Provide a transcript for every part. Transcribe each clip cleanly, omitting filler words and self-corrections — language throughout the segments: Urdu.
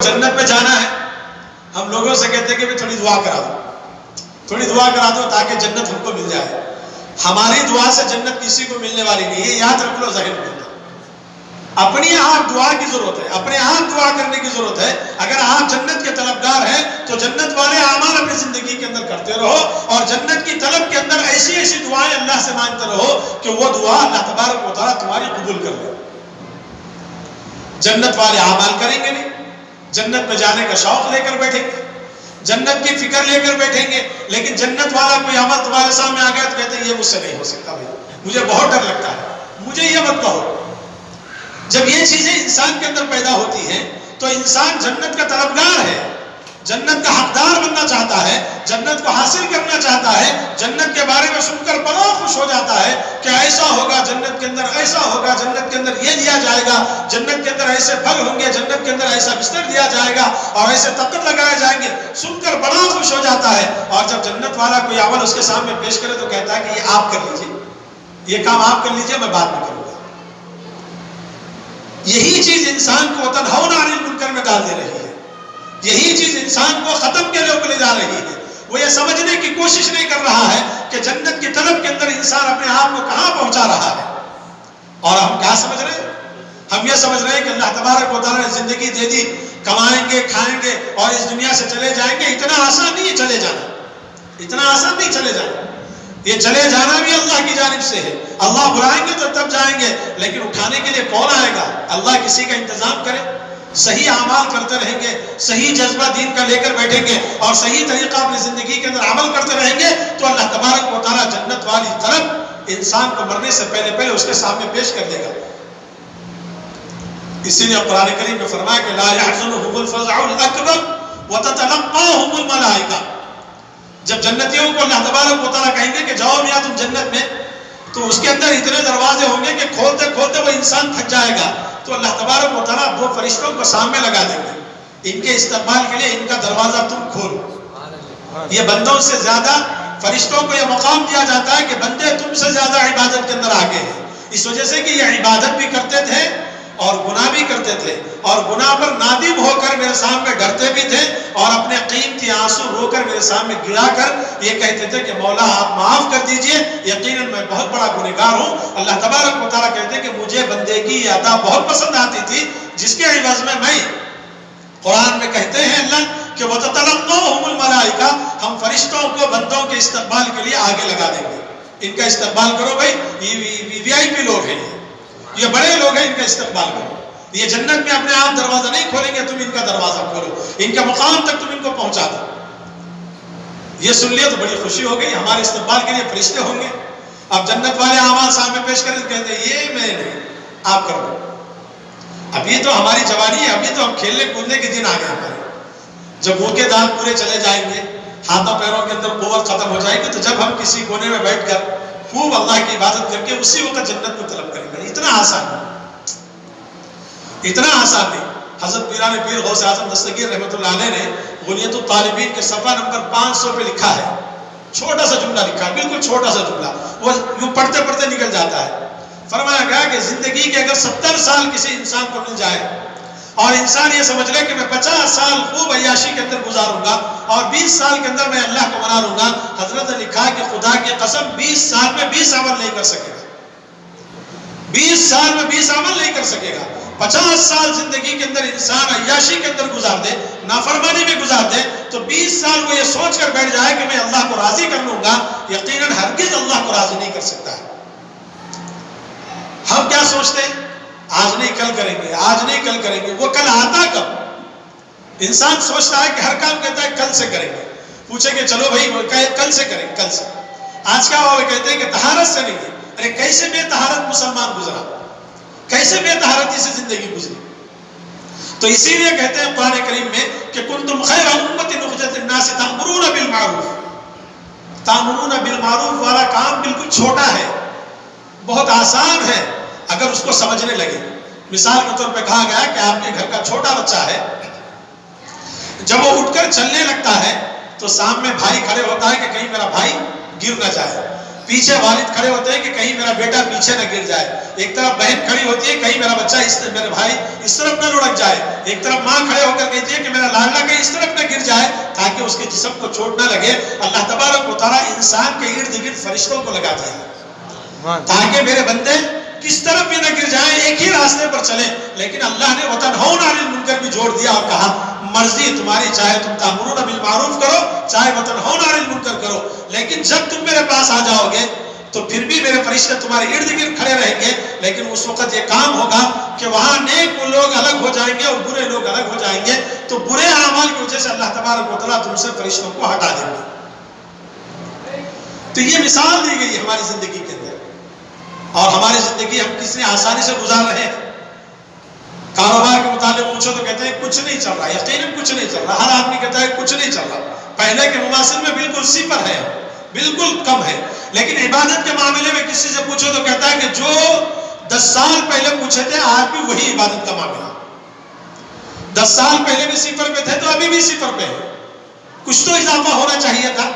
جنت میں جانا ہے، ہم لوگوں سے کہتے ہیں کہ تھوڑی دعا کرا دو، تھوڑی دعا کرا دو تاکہ جنت ہم کو مل جائے۔ ہماری دعا سے جنت کسی کو ملنے والی نہیں ہے، یاد رکھ لو ذہن میں۔ اپنی آپ دعا کی ضرورت ہے، اپنے آپ دعا کرنے کی ضرورت ہے۔ اگر آپ جنت کے طلبگار ہیں تو جنت والے اعمال اپنی زندگی کے اندر کرتے رہو، اور جنت کی طلب کے اندر ایسی ایسی دعائیں اللہ سے مانگتے رہو کہ وہ دعا اللہ تبارک و تعالیٰ تمہاری قبول کر لے۔ جنت والے اعمال کریں گے نہیں، جنت میں جانے کا شوق لے کر بیٹھیں گے، جنت کی فکر لے کر بیٹھیں گے، لیکن جنت والا کوئی عمل تمہارے سامنے آ گیا تو کہتے ہیں یہ مجھ سے نہیں ہو سکتا بھائی، مجھے بہت ڈر لگتا ہے، مجھے یہ مت کہو۔ جب یہ چیزیں انسان کے اندر پیدا ہوتی ہیں تو انسان جنت کا طلبگار ہے، جنت کا حقدار بننا چاہتا ہے، جنت کو حاصل کرنا چاہتا ہے، جنت کے بارے میں سن کر بڑا خوش ہو جاتا ہے کہ ایسا ہوگا جنت کے اندر، ایسا ہوگا جنت کے اندر، یہ دیا جائے گا جنت کے اندر، ایسے پھل ہوں گے جنت کے اندر، ایسا بستر دیا جائے گا اور ایسے تخت لگائے جائیں گے، سن کر بڑا خوش ہو جاتا ہے۔ اور جب جنت والا کوئی عمل اس کے سامنے پیش کرے تو کہتا ہے کہ یہ آپ کر لیجیے، یہ کام آپ کر لیجیے، میں بعد میں کروں گا۔ یہی چیز انسان کو تنہون عن المنکر میں ڈال دے رہی ہے، یہی چیز انسان کو ختم کے لوگ لے جا رہی ہے۔ وہ یہ سمجھنے کی کوشش نہیں کر رہا ہے کہ جنت کی طلب کے اندر انسان اپنے آپ کو کہاں پہنچا رہا ہے۔ اور ہم کیا سمجھ رہے ہیں؟ ہم یہ سمجھ رہے ہیں کہ اللہ تبارک و تعالیٰ نے زندگی دے دی، کمائیں گے، کھائیں گے اور اس دنیا سے چلے جائیں گے۔ اتنا آسان نہیں ہے چلے جانا، اتنا آسان نہیں چلے جانا۔ یہ چلے جانا بھی اللہ کی جانب سے ہے، اللہ بلائیں گے تو تب جائیں گے، لیکن اٹھانے کے لیے کون آئے گا؟ اللہ کسی کا انتظام کرے۔ صحیح اعمال کرتے رہیں گے، صحیح جذبہ دین کا لے کر بیٹھیں گے اور صحیح طریقہ اپنی زندگی کے اندر عمل کرتے رہیں گے تو اللہ تبارک و تعالیٰ جنت والی طرف انسان کو مرنے سے پہلے پہلے اس کے سامنے پیش کر دے گا۔ اسی لیے قرآن کریم میں فرمایا کہ لا يحزنهم الفزع الاکبر وتتلقاهم الملائکہ۔ جب جنتیوں کو اللہ تبارک و تعالیٰ کہیں گے کہ جاؤ میاں تم جنت میں، تو اس کے اندر اتنے دروازے ہوں گے کہ کھولتے کھولتے وہ انسان تھک جائے گا، تو اللہ تبارک و تعالیٰ دو فرشتوں کو سامنے لگا دیں گے، ان کے استقبال کے لیے ان کا دروازہ تم کھولو۔ یہ بندوں سے زیادہ فرشتوں کو یہ مقام دیا جاتا ہے کہ بندے تم سے زیادہ عبادت کے اندر آگے ہیں، اس وجہ سے کہ یہ عبادت بھی کرتے تھے اور گناہ بھی کرتے تھے، اور گناہ پر نادم ہو کر میرے سامنے ڈرتے بھی تھے، اور اپنے قیمتی آنسو رو کر میرے سامنے گرا کر یہ کہتے تھے کہ مولا آپ معاف کر دیجئے، یقیناً میں بہت بڑا گنہگار ہوں۔ اللہ تبارک و تعالیٰ کہتے ہیں کہ مجھے بندے کی یہ عطا بہت پسند آتی تھی، جس کے عوض میں قرآن میں کہتے ہیں اللہ کہ وَتَتَلَقَّاهُمُ الْمَلَائِكَةُ، ہم فرشتوں کو بندوں کے استقبال کے لیے آگے لگا دیں گے۔ ان کا استقبال کرو بھائی، یہ وی آئی پی لوگ ہیں، یہ بڑے لوگ ہیں، ان کا استقبال کرو۔ یہ جنت میں اپنے آپ دروازہ نہیں کھولیں گے، تم ان کا دروازہ کھولو، ان کے مقام تک تم ان کو پہنچا دو۔ یہ سن لیا تو بڑی خوشی ہو گئی، ہمارے استقبال کے لیے فرشتے ہوں گے۔ اب جنت والے اعمال سامنے پیش کریں تو کہتے ہیں یہ میں نہیں، آپ کر دو۔ ابھی تو ہماری جوانی ہے، ابھی تو ہم کھیلنے کودنے کے دن آ گئے ہمارے۔ جب منہ کے دانت پورے چلے جائیں گے، ہاتھوں پیروں کے اندر قوت ختم ہو جائے گی، تو جب ہم کسی کونے میں بیٹھ کر خوب اللہ کی عبادت کر کے اسی وقت جنت کو طلب کریں گے۔ اتنا آسان نہیں، اتنا آسان نہیں۔ حضرت پیران پیر غوث اعظم دستگیر رحمۃ اللہ علیہ نے غنیۃ الطالبین کے صفحہ نمبر 500 پہ لکھا ہے، چھوٹا سا جملہ لکھا ہے، بالکل چھوٹا سا جملہ، وہ یوں پڑھتے پڑھتے نکل جاتا ہے۔ فرمایا گیا کہ زندگی کے اگر 70 سال کسی انسان کو مل جائے اور انسان یہ سمجھ لے کہ میں 50 سال خوب عیاشی کے اندر گزاروں گا اور 20 سال کے اندر میں اللہ کو منا لوں گا، حضرت نے لکھا کہ خدا کی قسم 20 سال میں 20 عمل نہیں کر سکے گا، 20 سال میں 20 عمل نہیں کر سکے گا۔ 50 سال زندگی کے اندر انسان عیاشی کے اندر گزار دے، نافرمانی میں گزار دے، تو 20 سال وہ یہ سوچ کر بیٹھ جائے کہ میں اللہ کو راضی کر لوں گا، یقیناً ہرگز اللہ کو راضی نہیں کر سکتا ہے۔ ہم کیا سوچتے ہیں؟ آج نہیں کل کریں گے، آج نہیں کل کریں گے۔ وہ کل آتا کب؟ انسان سوچتا ہے کہ ہر کام کہتا ہے کل سے کریں گے، پوچھیں گے چلو بھائی کل سے کریں، کل سے۔ آج کیا ہوا؟ کہتے ہیں کہ طہارت سے نہیں ہے۔ ارے کیسے بے طہارت مسلمان گزرا، کیسے بے طہارتی سے زندگی گزری؟ تو اسی لیے کہتے ہیں قرآن کریم میں کہ کنتم خیر امۃ اخرجت للناس تأمرون بالمعروف۔ تأمرون بالمعروف والا کام بالکل چھوٹا ہے، بہت آسان ہے اگر اس کو سمجھنے لگے۔ مثال کے طور پہ کہا گیا کہ آپ کے گھر کا چھوٹا بچہ ہے، جب وہ اٹھ کر چلنے لگتا ہے تو سامنے بھائی کھڑے ہوتا ہے کہ کہیں میرا بھائی گر نہ جائے، پیچھے والد کھڑے ہوتے ہیں کہ کہیں میرا بیٹا پیچھے نہ گر جائے، ایک طرف بہن کھڑی ہوتی ہے کہیں میرا بچہ میرے بھائی اس طرف نہ لڑک جائے، ایک طرف ماں کھڑے ہو کر کہتی ہے کہ میرا لاڈلا کہیں اس طرف نہ گر جائے تاکہ اس کے جسم کو چوٹ نہ لگے۔ اللہ تبارک و تعالیٰ انسان کے ارد گرد فرشتوں کو لگا دیا تاکہ میرے بندے کس طرف بھی نہ گر جائیں، ایک ہی راستے پر چلیں۔ لیکن اللہ نے وَتَنْهَوْنَ عَنِ الْمُنْكَرِ بھی جوڑ دیا اور کہا مرضی تمہاری، چاہے تم تأمرون بالمعروف کرو چاہے وَتَنْهَوْنَ عَنِ الْمُنْكَرِ کرو، لیکن جب تم میرے پاس آ جاؤ گے تو پھر بھی میرے فرشتے تمہارے ارد گرد کھڑے رہیں گے، لیکن اس وقت یہ کام ہوگا کہ وہاں نیک لوگ الگ ہو جائیں گے اور برے لوگ الگ ہو جائیں گے، تو برے اعمال کی وجہ سے اللہ تبارک و تعالیٰ تم سے فرشتوں کو ہٹا دیں گے۔ تو یہ مثال دی گئی ہماری زندگی کے اندر، اور ہماری زندگی ہم کس نے آسانی سے گزار رہے ہیں۔ کاروبار کے متعلق پوچھو تو کہتے ہیں کچھ نہیں چل رہا، یقیناً کچھ نہیں چل رہا، ہر آدمی کہتا ہے کچھ نہیں چل رہا، پہلے کے مماثل میں بالکل صفر ہے، بالکل کم ہے۔ لیکن عبادت کے معاملے میں کسی سے پوچھو تو کہتا ہے کہ جو 10 سال پہلے پوچھے تھے آج بھی وہی عبادت کا معاملہ، 10 سال پہلے بھی صفر پہ تھے تو ابھی بھی صفر پہ ہے، کچھ تو اضافہ ہونا چاہیے تھا۔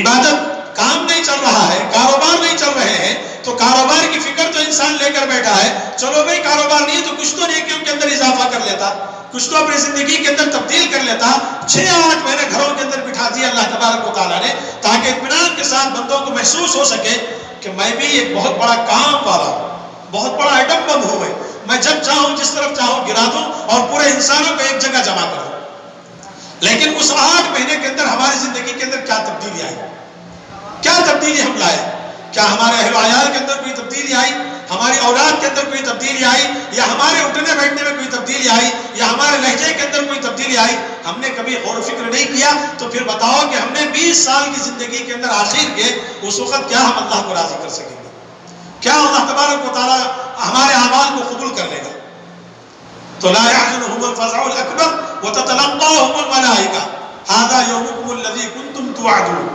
عبادت کام نہیں چل رہا ہے، کاروبار نہیں چل رہے ہیں، تو کاروبار کی فکر تو انسان لے کر بیٹھا ہے، چلو بھئی کاروبار نہیں ہے تو کچھ تو نیکیوں کے اندر اضافہ کر لیتا، کچھ تو اپنی زندگی کے اندر تبدیل کر لیتا۔ 6-8 مہینے گھروں کے اندر بٹھا دیا اللہ تبارک و تعالیٰ نے تاکہ اطمینان کے ساتھ بندوں کو محسوس ہو سکے کہ میں بھی ایک بہت بڑا کام والا ہوں، بہت بڑا ایٹم بم ہوں، میں جب چاہوں جس طرف چاہوں گرا دوں اور پورے انسانوں کو ایک جگہ جمع کر دوں۔ لیکن اس 8 مہینے کے اندر ہماری زندگی کے اندر کیا تبدیلی آئی، کیا تبدیلی ہم لائے؟ کیا ہمارے اہل و عیال کے اندر کوئی تبدیلی آئی، ہماری اولاد کے اندر کوئی تبدیلی آئی، یا ہمارے اٹھنے بیٹھنے میں کوئی تبدیلی آئی، یا ہمارے لہجے کے اندر کوئی تبدیلی آئی؟ ہم نے کبھی غور و فکر نہیں کیا۔ تو پھر بتاؤ کہ ہم نے 20 سال کی زندگی کے اندر آخر کے اس وقت کیا ہم اللہ کو راضی کر سکیں گے؟ کیا اللہ تبارک و تعالیٰ ہمارے اعمال کو قبول کر لے گا؟ تو لا يحزنهم الفزع الاکبر وتتلقاهم الملائکہ ھذا یومکم الذی کنتم توعدون۔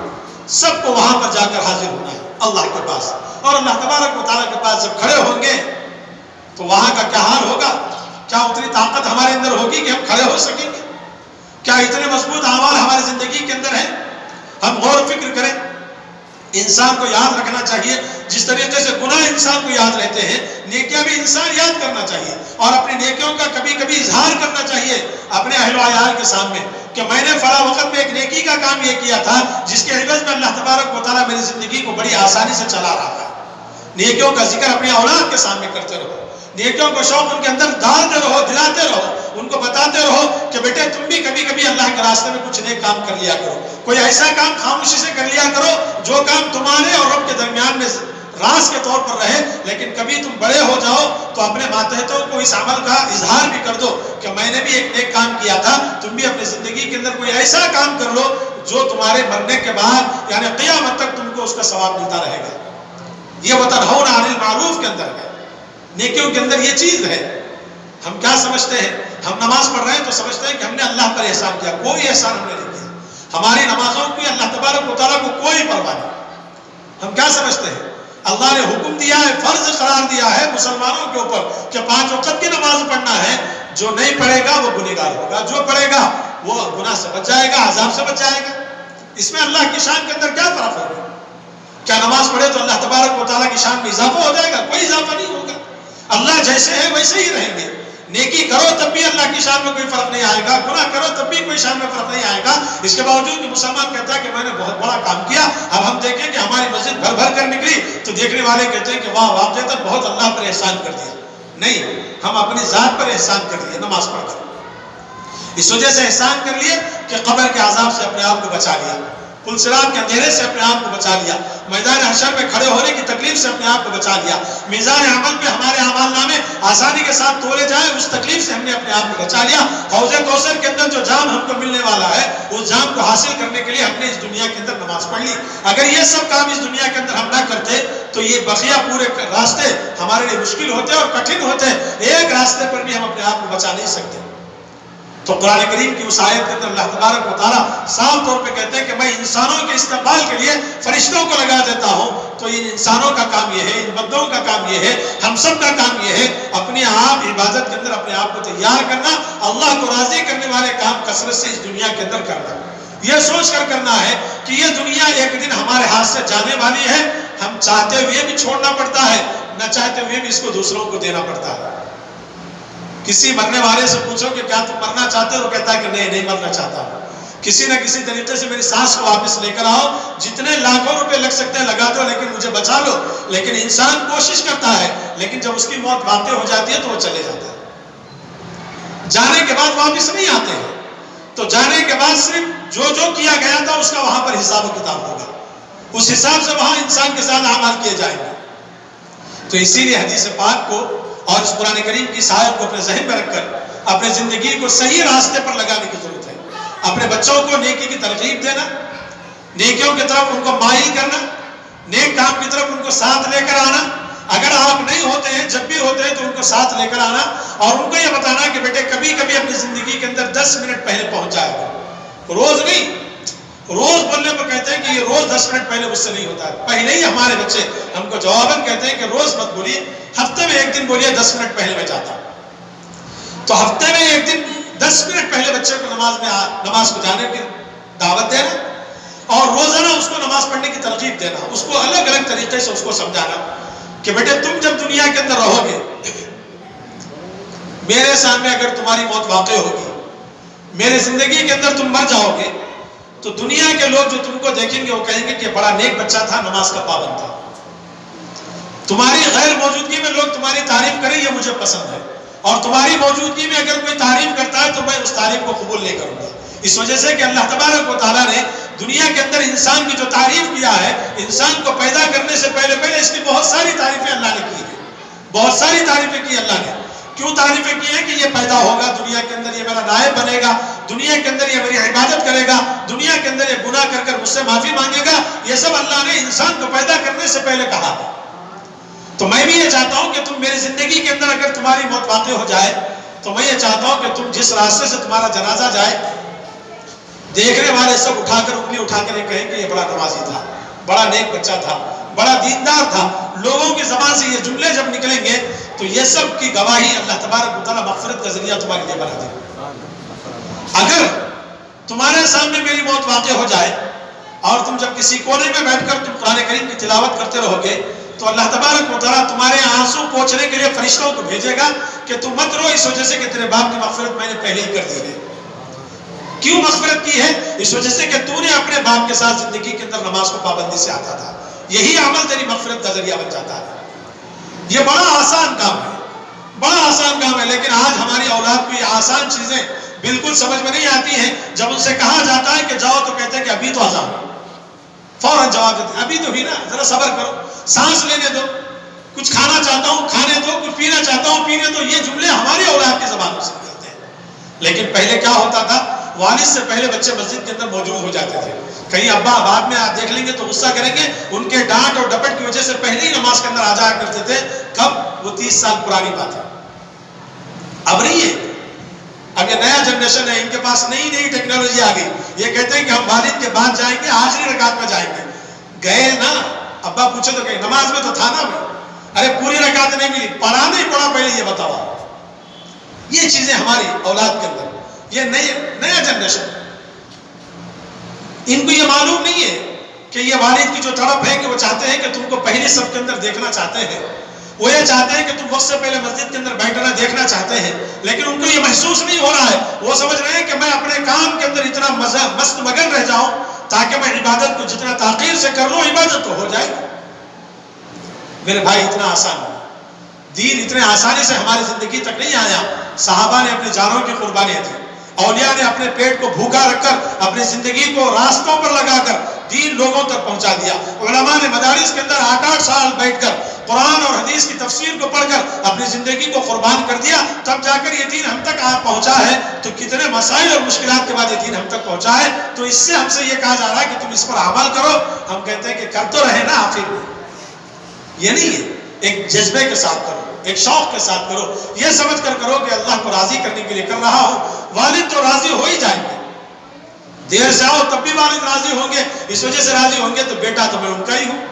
سب کو وہاں پر جا کر حاضر ہونا ہے اللہ کے پاس، اور اللہ تبارک و تعالیٰ کے پاس جب کھڑے ہوں گے تو وہاں کا کیا حال ہوگا؟ کیا اتنی طاقت ہمارے اندر ہوگی کہ ہم کھڑے ہو سکیں گے؟ کیا اتنے مضبوط اعمال ہماری زندگی کے اندر ہیں؟ ہم غور و فکر کریں۔ انسان کو یاد رکھنا چاہیے جس طریقے سے گناہ انسان کو یاد رہتے ہیں، نیکیاں بھی انسان یاد کرنا چاہیے، اور اپنی نیکیوں کا کبھی کبھی اظہار کرنا چاہیے اپنے اہل و عیال کے سامنے کہ میں نے فلاں وقت میں ایک نیکی کا کام یہ کیا تھا جس کے عوض میں اللہ تبارک و تعالیٰ میری زندگی کو بڑی آسانی سے چلا رہا تھا۔ نیکیوں کا ذکر اپنی اولاد کے سامنے کرتے رہو، نیکیوں کو شوق ان کے اندر ڈالتے رہو، دلاتے رہو، ان کو بتاتے رہو کہ بیٹے تم بھی کبھی کبھی اللہ کے راستے میں کچھ نیک کام کر لیا کرو، کوئی ایسا کام خاموشی سے کر لیا کرو جو کام تمہارے اور رب کے درمیان میں راز کے طور پر رہے، لیکن کبھی تم بڑے ہو جاؤ تو اپنے ماتحتوں کو اس عمل کا اظہار بھی کر دو کہ میں نے بھی ایک نیک کام کیا تھا، تم بھی اپنی زندگی کے اندر کوئی ایسا کام کر لو جو تمہارے مرنے کے بعد یعنی قیامت تک تم کو اس کا ثواب ملتا رہے گا۔ یہ وَتَنْهَوْنَ عَنِ الْمَعْرُوفِ کے اندر ہے، نیکیوں کے اندر یہ چیز ہے۔ ہم کیا سمجھتے ہیں؟ ہم نماز پڑھ رہے ہیں تو سمجھتے ہیں کہ ہم نے اللہ پر احسان کیا، کوئی احسان ہم نے نہیں کیا، ہماری نمازوں کی اللہ تبارک و تعالیٰ کو کوئی پرواہ نہیں۔ ہم کیا سمجھتے ہیں؟ اللہ نے حکم دیا ہے، فرض قرار دیا ہے مسلمانوں کے اوپر کہ 5 وقت کی نماز پڑھنا ہے، جو نہیں پڑھے گا وہ گنہگار ہوگا، جو پڑھے گا وہ گناہ سے بچ جائے گا، عذاب سے بچ جائے گا۔ اس میں اللہ کی شان کے اندر کیا فرق ہوگا؟ کیا نماز پڑھے تو اللہ تبارک و تعالیٰ کی شان میں اضافہ ہو جائے گا؟ کوئی اضافہ نہیں ہوگا، اللہ جیسے ہے ویسے ہی رہیں گے۔ نیکی کرو تب بھی اللہ کی شان میں کوئی فرق نہیں آئے گا، گناہ کرو تب بھی کوئی شان میں فرق نہیں آئے گا۔ اس کے باوجود کہ مسلمان کہتا ہے کہ میں نے بہت بڑا کام کیا، اب ہم دیکھیں کہ ہماری مسجد بھر بھر کر نکلی تو دیکھنے والے کہتے ہیں کہ واہ آپ نے تو بہت اللہ پر احسان کر دیا۔ نہیں، ہم اپنی ذات پر احسان کر لیے نماز پڑھ کر، اس وجہ سے احسان کر لیے کہ قبر کے عذاب سے اپنے آپ کو بچا لیا، پل صراط کے اندھیرے سے اپنے آپ کو بچا لیا، میدان حشر میں کھڑے ہونے کی تکلیف سے اپنے آپ کو بچا لیا، میزان عمل پہ ہمارے اعمال نامے آسانی کے ساتھ تولے جائیں اس تکلیف سے ہم نے اپنے آپ کو بچا لیا۔ حوض کوثر کے اندر جو جام ہم کو ملنے والا ہے اس جام کو حاصل کرنے کے لیے ہم نے اس دنیا کے اندر نماز پڑھ لی۔ اگر یہ سب کام اس دنیا کے اندر ہم نہ کرتے تو یہ بقیہ پورے راستے ہمارے لیے مشکل ہوتے اور کٹھن ہوتے، ایک راستے پر بھی ہم اپنے آپ کو بچا نہیں سکتے۔ تو قرآن کریم کی اس آیت کے اندر اللہ تبارک و تعالیٰ صاف طور پہ کہتے ہیں کہ میں انسانوں کے استقبال کے لیے فرشتوں کو لگا دیتا ہوں۔ تو ان انسانوں کا کام یہ ہے، ان بندوں کا کام یہ ہے، ہم سب کا کام یہ ہے اپنے آپ عبادت کے اندر اپنے آپ کو تیار کرنا، اللہ کو راضی کرنے والے کام کثرت سے اس دنیا کے اندر کرنا۔ یہ سوچ کر کرنا ہے کہ یہ دنیا ایک دن ہمارے ہاتھ سے جانے والی ہے. ہم چاہتے ہوئے بھی چھوڑنا پڑتا ہے, نہ چاہتے ہوئے بھی اس کو دوسروں کو دینا پڑتا ہے. کسی مرنے والے سے پوچھو کہ کیا تم مرنا چاہتے ہو, تو کہتا ہے کہ نہیں مرنا چاہتا ہوں. کسی نہ کسی طریقے سے میری سانس کو واپس لے کر آؤ, جتنے لاکھوں روپے لگ سکتے ہیں لگا دو, لیکن مجھے بچا لو. لیکن انسان کوشش کرتا ہے, لیکن جب اس کی موت واقع ہو جاتی ہے تو وہ چلے جاتا ہے. جانے کے بعد واپس نہیں آتے ہیں. تو جانے کے بعد صرف جو کیا گیا تھا اس کا وہاں پر حساب و کتاب ہوگا. اس حساب سے وہاں انسان کے ساتھ اعمال کیے جائیں گے. تو اسی لیے حدیث پاک کو اور اس قرآن کریم کی آیت کو اپنے ذہن میں رکھ کر اپنے زندگی کو صحیح راستے پر لگانے کی ضرورت ہے. اپنے بچوں کو نیکی کی ترغیب دینا, نیکیوں کی طرف ان کو مائل کرنا, نیک کام کی طرف ان کو ساتھ لے کر آنا. اگر آپ نہیں ہوتے ہیں, جب بھی ہوتے ہیں تو ان کو ساتھ لے کر آنا, اور ان کو یہ بتانا کہ بیٹے کبھی کبھی اپنی زندگی کے اندر 10 منٹ پہلے پہنچ جائے گا. روز نہیں, روز بولنے پر کہتے ہیں کہ یہ روز 10 منٹ پہلے مجھ سے نہیں ہوتا ہے. پہلے ہی ہمارے بچے ہم کو جواباً کہتے ہیں کہ روز مت بولیے, ہفتے میں ایک دن بولیے 10 منٹ پہلے میں جاتا ہوں. تو ہفتے میں ایک دن 10 منٹ پہلے بچے کو نماز کو جانے کی دعوت دینا, اور روزانہ اس کو نماز پڑھنے کی ترغیب دینا. اس کو الگ الگ طریقے سے اس کو سمجھانا کہ بیٹے تم جب دنیا کے اندر رہو گے, میرے سامنے اگر تمہاری موت واقع ہوگی, میرے زندگی کے اندر تم مر جاؤ گے, تو دنیا کے لوگ جو تم کو دیکھیں گے وہ کہیں گے کہ بڑا نیک بچہ تھا, نماز کا پابند تھا. تمہاری غیر موجودگی میں لوگ تمہاری تعریف کریں, یہ مجھے پسند ہے. اور تمہاری موجودگی میں اگر کوئی تعریف کرتا ہے تو میں اس تعریف کو قبول نہیں کروں گا. اس وجہ سے کہ اللہ تبارک و تعالیٰ نے دنیا کے اندر انسان کی جو تعریف کیا ہے, انسان کو پیدا کرنے سے پہلے اس کی بہت ساری تعریفیں اللہ نے کی ہیں. بہت ساری تعریفیں کی اللہ نے. کیوں تعریفیں کی ہیں؟ کہ یہ پیدا ہوگا دنیا کے اندر, یہ میرا نائب بنے گا دنیا کے اندر, یہ میری عبادت کرے گا دنیا کے اندر, یہ گناہ کر مجھ سے معافی مانگے گا. یہ سب اللہ نے انسان کو پیدا کرنے سے پہلے کہا ہے. تو میں بھی یہ چاہتا ہوں کہ تم میری زندگی کے اندر اگر تمہاری موت واقع ہو جائے, تو میں یہ چاہتا ہوں کہ تم جس راستے سے تمہارا جنازہ جائے, دیکھنے والے سب اٹھا کر انگلی اٹھا کر یہ کہیں کہ یہ بڑا نمازی تھا, بڑا نیک بچہ تھا, بڑا دیندار تھا. لوگوں کی زبان سے یہ جملے جب نکلیں گے تو یہ سب کی گواہی اللہ تبارک و تعالیٰ مغفرت کا ذریعہ تمہارے لیے بنا دے. اگر تمہارے سامنے میری موت واقع ہو جائے اور تم جب کسی کونے میں بیٹھ کر تم قرآن کریم کی تلاوت کرتے رہو گے, تو اللہ تبارک و تعالیٰ تمہارے آنسو پوچھنے کے لیے فرشتوں کو بھیجے گا کہ تم مت رو, اس وجہ سے کہ تیرے باپ کی مغفرت میں نے پہلے ہی کر دی ہے. کیوں مغفرت کی ہے؟ اس وجہ سے کہ تو نے اپنے باپ کے ساتھ زندگی کے اندر نماز کو پابندی سے آتا تھا. یہی عمل تیری مغفرت کا ذریعہ بن جاتا ہے. یہ بڑا آسان کام ہے, بڑا آسان کام ہے. لیکن آج ہماری اولاد کو یہ آسان چیزیں بالکل سمجھ میں نہیں آتی ہیں. جب ان سے کہا جاتا ہے کہ جاؤ, تو کہتے ہیں کہ ابھی تو آزان, فوراً جواب دیتے ہیں ابھی تو بھی نا, ذرا صبر کرو, سانس لینے دو, کچھ کھانا چاہتا ہوں کھانے دو, کچھ پینا چاہتا ہوں پینے دو. یہ جملے ہماری اولاد کی زبانوں سے نکلتے ہیں. لیکن پہلے کیا ہوتا تھا, والد سے پہلے بچے مسجد کے اندر موجود ہو جاتے تھے. کہیں ابا بعد میں آپ دیکھ لیں گے تو غصہ کریں گے, ان کے ڈانٹ اور ڈپٹ کی وجہ سے پہلے ہی نماز کے اندر آ جایا کرتے تھے. کب؟ وہ 30 سال پرانی بات ہے, اب نہیں ہے. اب یہ نیا جنریشن ہے, ان کے پاس نئی نئی ٹیکنالوجی آ گئی. یہ کہتے ہیں کہ ہم والد کے بعد جائیں گے, آخری رکعت میں جائیں گے. گئے نا, ابا پوچھے تو کہ نماز میں تو تھا نا بھائی, ارے پوری رکعت نہیں ملی, پڑھا نہیں پڑھا پہلے یہ بتاؤ. یہ چیزیں ہماری اولاد کے اندر, یہ نیا جنریشن, ان کو یہ معلوم نہیں ہے کہ یہ والد کی جو تڑپ ہے کہ وہ چاہتے ہیں کہ تم کو پہلی صف کے اندر دیکھنا چاہتے ہیں. وہ یہ چاہتے ہیں کہ تم وقت سے پہلے مسجد کے اندر بیٹھنا دیکھنا چاہتے ہیں. لیکن ان کو یہ محسوس نہیں ہو رہا ہے. وہ سمجھ رہے ہیں کہ میں اپنے کام کے اندر اتنا مست مگن رہ جاؤں تاکہ میں عبادت کو جتنا تاخیر سے کر لوں عبادت تو ہو جائے. میرے بھائی, اتنا آسان ہے دین, اتنے آسانی سے ہماری زندگی تک نہیں آیا. صحابہ نے اپنی جانوں کی قربانیاں دی, اولیاء نے اپنے پیٹ کو بھوکا رکھ کر اپنی زندگی کو راستوں پر لگا کر دین لوگوں تک پہنچا دیا. علماء نے مدارس کے اندر 8-8 سال بیٹھ کر قرآن اور حدیث کی تفسیر کو پڑھ کر اپنی زندگی کو قربان کر دیا, تب جا کر یہ دین ہم تک پہنچا ہے. تو کتنے مسائل اور مشکلات کے بعد یہ دین ہم تک پہنچا ہے. تو اس سے ہم سے یہ کہا جا رہا ہے کہ تم اس پر عمل کرو. ہم کہتے ہیں کہ کر تو رہے نا آخر میں, یہ نہیں ہے. ایک جذبے کے ساتھ کرو, ایک شوق کے ساتھ کرو, یہ سمجھ کر کرو کہ اللہ کو راضی کرنے کے لیے کر رہا ہوں. والد تو راضی ہو ہی جائیں گے, دیر سے آؤ تب بھی والد راضی ہوں گے. اس وجہ سے راضی ہوں گے تو بیٹا تو میں ان کا ہی ہوں.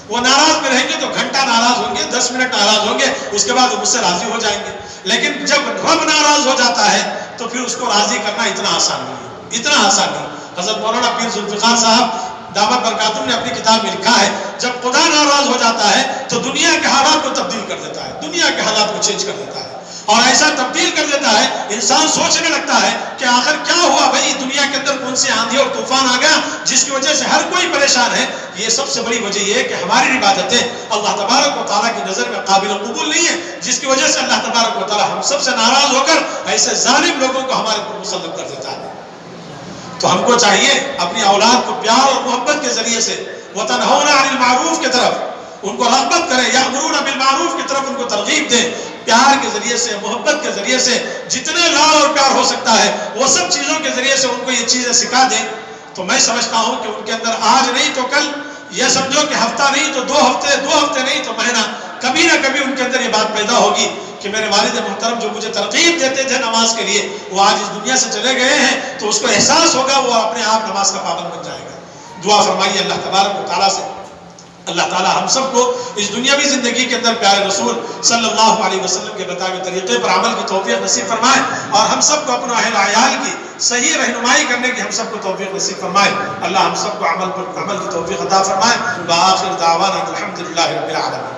وہ ناراض میں رہیں گے تو گھنٹہ ناراض ہوں گے, 10 منٹ ناراض ہوں گے, اس کے بعد وہ مجھ سے راضی ہو جائیں گے. لیکن جب رب ناراض ہو جاتا ہے تو پھر اس کو راضی کرنا اتنا آسان نہیں ہے, اتنا آسان نہیں. حضرت مولانا پیر ذوالفقار صاحب دامت برکاتہم نے اپنی کتاب میں لکھا ہے جب خدا ناراض ہو جاتا ہے تو دنیا کے حالات کو تبدیل کر دیتا ہے، دنیا کے حالات کو چینج کر دیتا ہے، اور ایسا تبدیل کر دیتا ہے انسان سوچنے لگتا ہے کہ آخر کیا ہوا بھائی، دنیا کے اندر کون سی آندھی اور طوفان آ گیا جس کی وجہ سے ہر کوئی پریشان ہے۔ یہ سب سے بڑی وجہ یہ ہے کہ ہماری عبادتیں اللہ تبارک و تعالیٰ کی نظر میں قابل قبول نہیں ہے، جس کی وجہ سے اللہ تبارک و تعالیٰ ہم سب سے ناراض ہو کر ایسے ظالم لوگوں کو ہمارے پر مسلط کر دیتا ہے۔ تو ہم کو چاہیے اپنی اولاد کو پیار اور محبت کے ذریعے سے وَتَنْهَوْنَ عَنِ الْمَعْرُوفِ کی طرف ان کو رغبت کریں، یَأْمُرُونَ بِالْمَعْرُوفِ کی طرف ان کو ترغیب دیں، پیار کے ذریعے سے، محبت کے ذریعے سے، جتنے لاڈ اور پیار ہو سکتا ہے وہ سب چیزوں کے ذریعے سے ان کو یہ چیزیں سکھا دیں۔ تو میں سمجھتا ہوں کہ ان کے اندر آج نہیں تو کل، یہ سمجھو کہ ہفتہ نہیں تو 2 ہفتے، 2 ہفتے نہیں تو مہینہ، کبھی نہ کبھی ان کے اندر یہ بات پیدا ہوگی کہ میرے والد محترم جو مجھے ترغیب دیتے تھے نماز کے لیے وہ آج اس دنیا سے چلے گئے ہیں، تو اس کو احساس ہوگا، وہ اپنے آپ نماز کا پابند بن جائے گا۔ دعا فرمائیے اللہ تبارک و تعالیٰ سے، اللہ تعالیٰ ہم سب کو اس دنیاوی زندگی کے اندر پیارے رسول صلی اللہ علیہ وسلم کے بتائے ہوئے طریقے پر عمل کی توفیق نصیب فرمائے، اور ہم سب کو اپنے اہل عیال کی صحیح رہنمائی کرنے کی ہم سب کو توفیق نصیب فرمائے۔ اللہ ہم سب کو عمل کی توفیق عطا فرمائے۔ وآخر دعوانا الحمدللہ رب العالمین۔